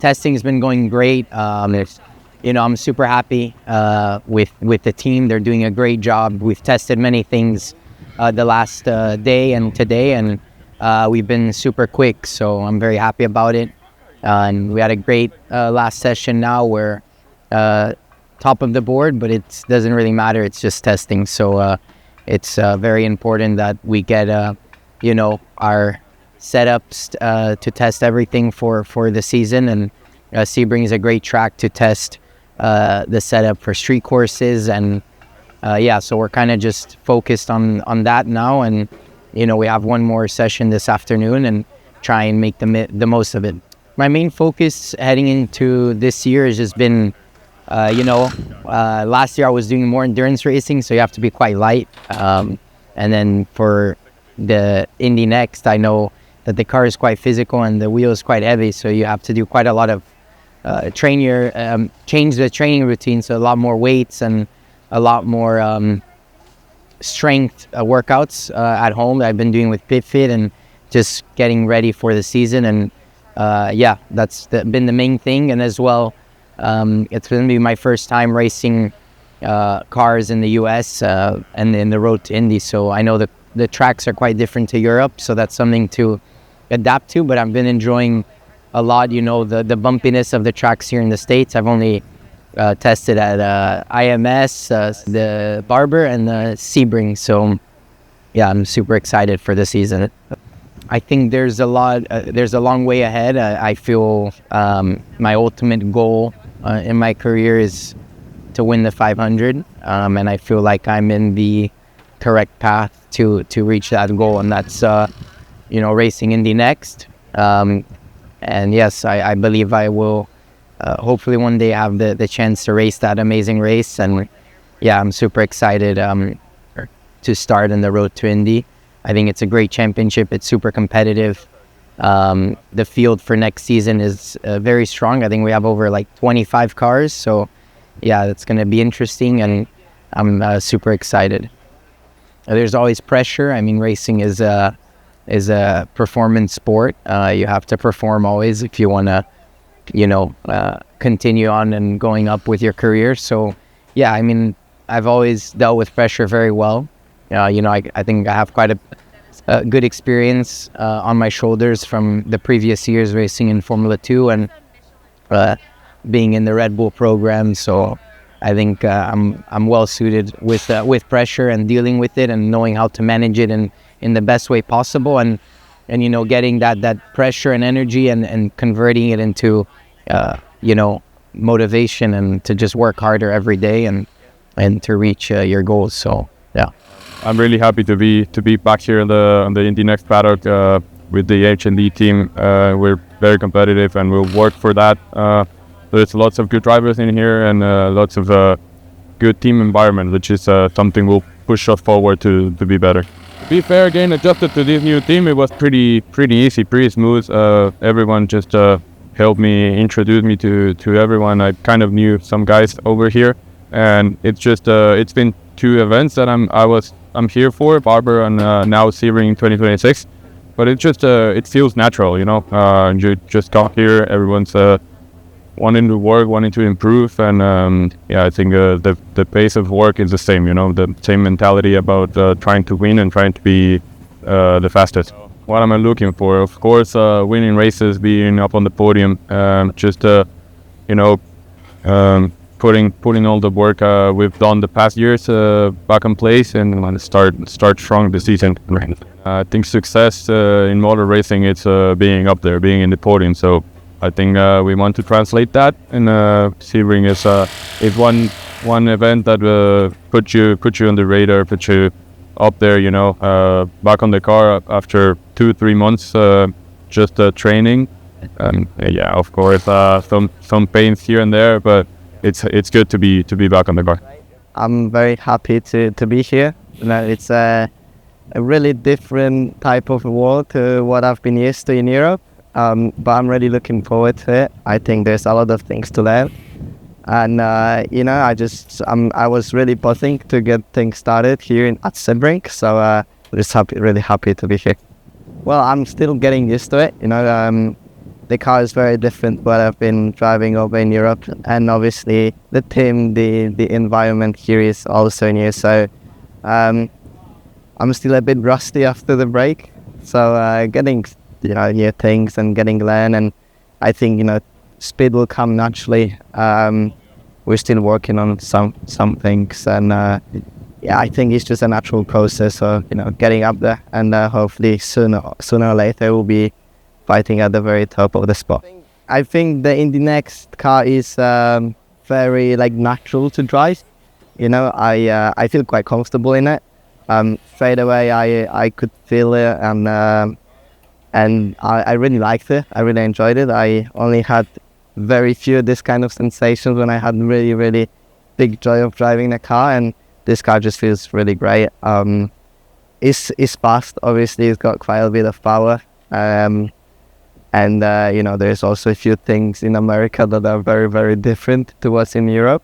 testing's been going great. I'm super happy with the team. They're doing a great job. We've tested many things the last day and today, and we've been super quick, so I'm very happy about it. And we had a great last session now. We're top of the board, but it doesn't really matter. It's just testing. So it's very important that we get, our setups to test everything for the season. And Sebring is a great track to test the setup for street courses. And so we're kind of just focused on that now. And, we have one more session this afternoon and try and make the most of it. My main focus heading into this year has just been, last year I was doing more endurance racing, so you have to be quite light. And then for the INDY NXT, I know that the car is quite physical and the wheel is quite heavy, so you have to do quite a lot of change the training routine, so a lot more weights and a lot more strength workouts at home that I've been doing with PitFit and just getting ready for the season. And that's been the main thing. And as well, it's going to be my first time racing cars in the US and in the road to Indy. So I know the tracks are quite different to Europe, so that's something to adapt to. But I've been enjoying a lot, the bumpiness of the tracks here in the States. I've only tested at IMS, the Barber, and the Sebring. So I'm super excited for the season. I think there's a long way ahead. I feel my ultimate goal in my career is to win the 500, and I feel like I'm in the correct path to reach that goal, and that's racing INDY NXT. And yes, I believe I will hopefully one day have the chance to race that amazing race. And I'm super excited to start in the road to Indy. I think it's a great championship. It's super competitive. The field for next season is very strong. I think we have over 25 cars. So it's going to be interesting, and I'm super excited. There's always pressure. I mean, racing is a performance sport. You have to perform always if you want to, continue on and going up with your career. So, I mean, I've always dealt with pressure very well. I think I have quite a good experience on my shoulders from the previous years racing in Formula 2 and being in the Red Bull program. So I think I'm well suited with pressure and dealing with it and knowing how to manage it in the best way possible. And getting that pressure and energy and converting it into, motivation and to just work harder every day and to reach your goals. So, I'm really happy to be back here on the INDY NXT paddock with the H&D team. We're very competitive and we'll work for that. There's lots of good drivers in here and lots of good team environment, which is something we'll push us forward to be better. To be fair, again, adjusted to this new team, it was pretty easy, pretty smooth. Everyone just helped me, introduce me to everyone. I kind of knew some guys over here, and it's just it's been 2 events that I'm here for, Barber and now Sebring 2026. But it just it feels natural, you just got here, everyone's wanting to work, wanting to improve, and I think the pace of work is the same, the same mentality about trying to win and trying to be the fastest. What am I looking for? Of course, winning races, being up on the podium, putting all the work we've done the past years back in place and want to start strong this season. I think success in motor racing is being up there, being in the podium. So I think we want to translate that, and Sebring is one event that put you on the radar, put you up there, back on the car after 2-3 months just training. Of course, some pains here and there, but it's good to be back on the car. I'm very happy to be here. It's a really different type of world to what I've been used to in Europe. But I'm really looking forward to it. I think there's a lot of things to learn, and I was really buzzing to get things started here at Sebring. So really happy to be here. Well, I'm still getting used to it. the car is very different what I've been driving over in Europe, and obviously the team, the environment here is also new. So I'm still a bit rusty after the break. So getting new things and getting learn, and I think speed will come naturally. We're still working on some things, and I think it's just a natural process of getting up there, and hopefully sooner or later we'll be fighting at the very top of the spot. I think the INDY NXT car is very natural to drive. I feel quite comfortable in it. Straight away I could feel it, and I really liked it. I really enjoyed it. I only had very few of this kind of sensations when I had really big joy of driving the car, and this car just feels really great. It's fast, obviously. It's got quite a bit of power, and there's also a few things in America that are very different to what's in Europe.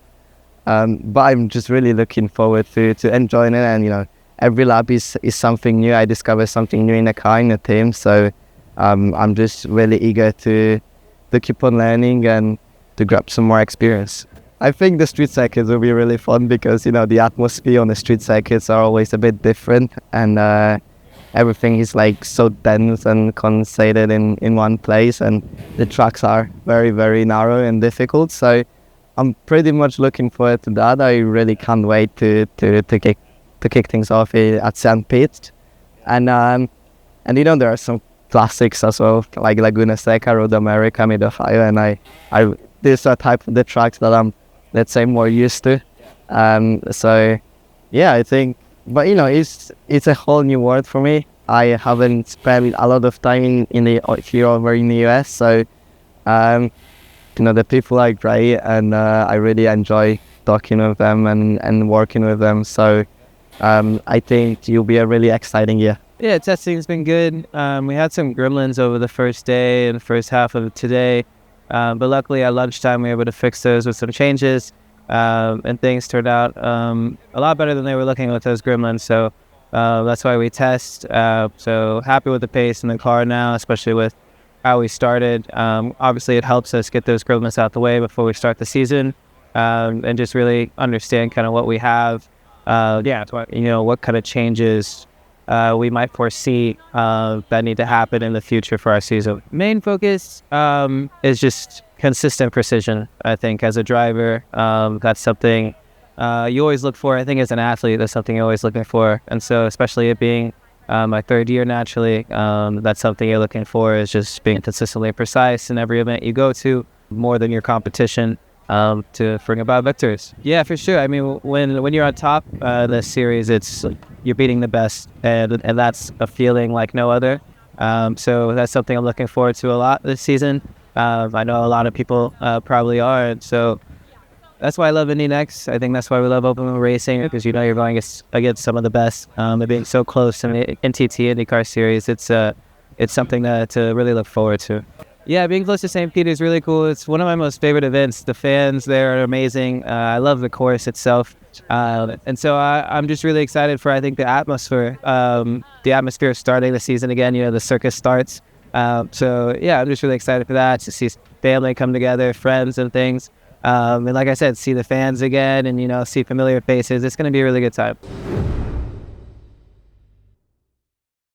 But I'm just really looking forward to enjoying it, and every lap is something new. I discover something new in the car, in the team. So I'm just really eager to keep on learning and to grab some more experience. I think the street circuits will be really fun because the atmosphere on the street circuits are always a bit different, and everything is so dense and concentrated in one place, and the tracks are very narrow and difficult. So I'm pretty much looking forward to that. I really can't wait to kick things off at St. Pete, and there are some classics as well, like Laguna Seca, Road America, Mid Ohio, and I these are type of the tracks that I'm, let's say, more used to. So yeah, I think, but it's a whole new world for me. I haven't spent a lot of time here over in the US, so the people are great, and I really enjoy talking with them and working with them. So I think it'll be a really exciting year. Yeah, testing's been good. We had some gremlins over the first day and the first half of today, but luckily at lunchtime we were able to fix those with some changes, and things turned out a lot better than they were looking with those gremlins. So that's why we test. So happy with the pace in the car now, especially with how we started. Obviously, it helps us get those gremlins out the way before we start the season, and just really understand kind of what we have. What kind of changes we might foresee that need to happen in the future for our season. Main focus is just consistent precision. I think as a driver, that's something you always look for. I think as an athlete, that's something you're always looking for. And so especially it being my third year naturally, that's something you're looking for, is just being consistently precise in every event you go to, more than your competition, to bring about victories. Yeah, for sure. I mean, when you're on top the series, it's you're beating the best, and that's a feeling like no other. So that's something I'm looking forward to a lot this season. I know a lot of people probably are, and so that's why I love INDY NXT. I think that's why we love open wheel racing, because you're going against some of the best. And being so close in the NTT IndyCar series, it's something to really look forward to. Yeah, being close to St. Peter is really cool. It's one of my most favorite events. The fans there are amazing. I love the course itself. And so I'm just really excited for, I think, the atmosphere starting the season again. The circus starts. So yeah, I'm just really excited for that, to see family come together, friends and things. And like I said, see the fans again, and see familiar faces. It's going to be a really good time.